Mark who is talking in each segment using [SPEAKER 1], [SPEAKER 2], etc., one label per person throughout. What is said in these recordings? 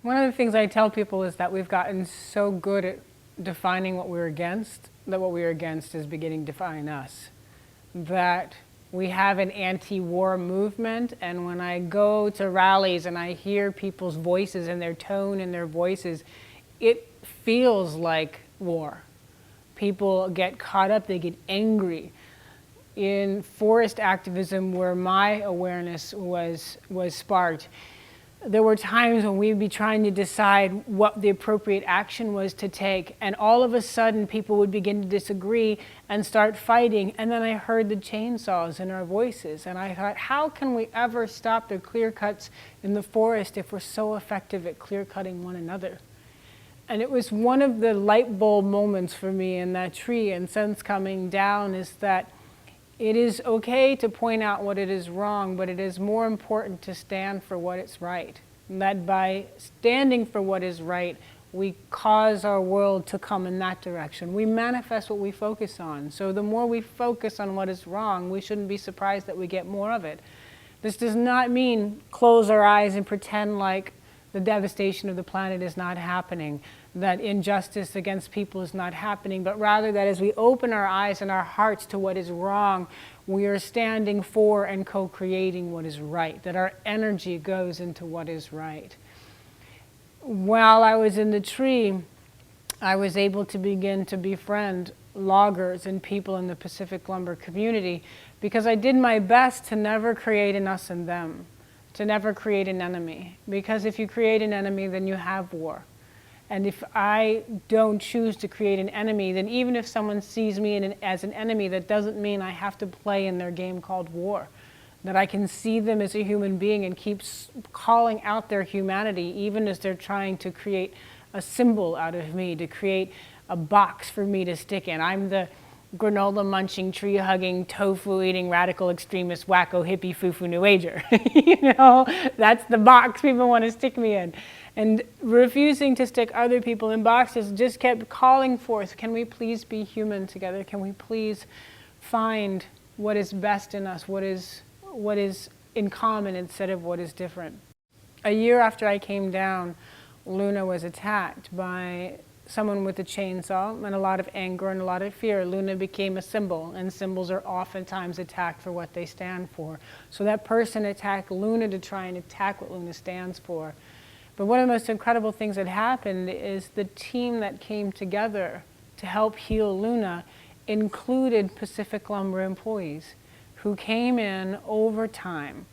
[SPEAKER 1] One of the things I tell people is that we've gotten so good at defining what we're against, that what we're against is beginning to define us. That we have an anti-war movement, and when I go to rallies and I hear people's voices and their tone and their voices, it feels like war. People get caught up, they get angry. In forest activism, where my awareness was sparked, there were times when we'd be trying to decide what the appropriate action was to take, and all of a sudden people would begin to disagree and start fighting, and then I heard the chainsaws in our voices, and I thought, how can we ever stop the clear cuts in the forest if we're so effective at clear cutting one another? And it was one of the light bulb moments for me in that tree, and since coming down, is that it is okay to point out what it is wrong, but it is more important to stand for what is right. And that by standing for what is right, we cause our world to come in that direction. We manifest what we focus on. So the more we focus on what is wrong, we shouldn't be surprised that we get more of it. This does not mean close our eyes and pretend like the devastation of the planet is not happening, that injustice against people is not happening, but rather that as we open our eyes and our hearts to what is wrong, we are standing for and co-creating what is right, that our energy goes into what is right. While I was in the tree, I was able to begin to befriend loggers and people in the Pacific lumber community, because I did my best to never create an us and them, to never create an enemy. Because if you create an enemy, then you have war. And if I don't choose to create an enemy, then even if someone sees me as an enemy, that doesn't mean I have to play in their game called war. That I can see them as a human being and keep calling out their humanity, even as they're trying to create a symbol out of me, to create a box for me to stick in. I'm the granola munching, tree hugging, tofu eating, radical extremist, wacko, hippie, foo-foo, new ager. You know, that's the box people want to stick me in. And refusing to stick other people in boxes just kept calling forth, can we please be human together? Can we please find what is best in us, what is in common instead of what is different? A year after I came down, Luna was attacked by someone with a chainsaw and a lot of anger and a lot of fear. Luna became a symbol, and symbols are oftentimes attacked for what they stand for. So that person attacked Luna to try and attack what Luna stands for. But one of the most incredible things that happened is the team that came together to help heal Luna included Pacific Lumber employees who came in over time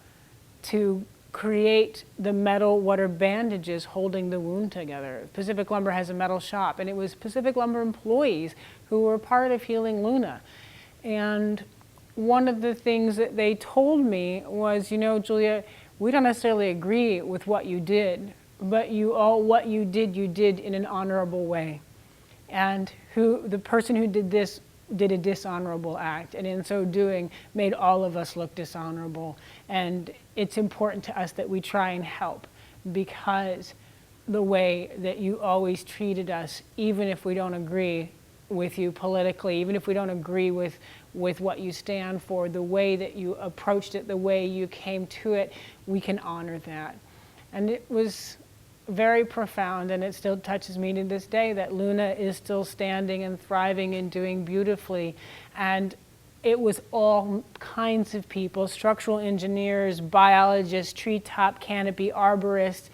[SPEAKER 1] to create the metal, what are bandages holding the wound together. Pacific Lumber has a metal shop, and it was Pacific Lumber employees who were part of healing Luna. And one of the things that they told me was, you know, Julia, we don't necessarily agree with what you did, but what you did in an honorable way. And the person who did this did a dishonorable act, and in so doing made all of us look dishonorable. And it's important to us that we try and help, because the way that you always treated us, even if we don't agree with you politically, even if we don't agree with what you stand for, the way that you approached it, the way you came to it, we can honor that. And it was very profound, and it still touches me to this day that Luna is still standing and thriving and doing beautifully. And it was all kinds of people, structural engineers, biologists, treetop canopy arborists,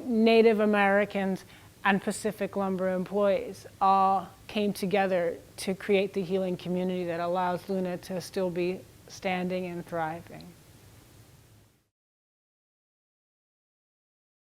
[SPEAKER 1] Native Americans, and Pacific Lumber employees all came together to create the healing community that allows Luna to still be standing and thriving.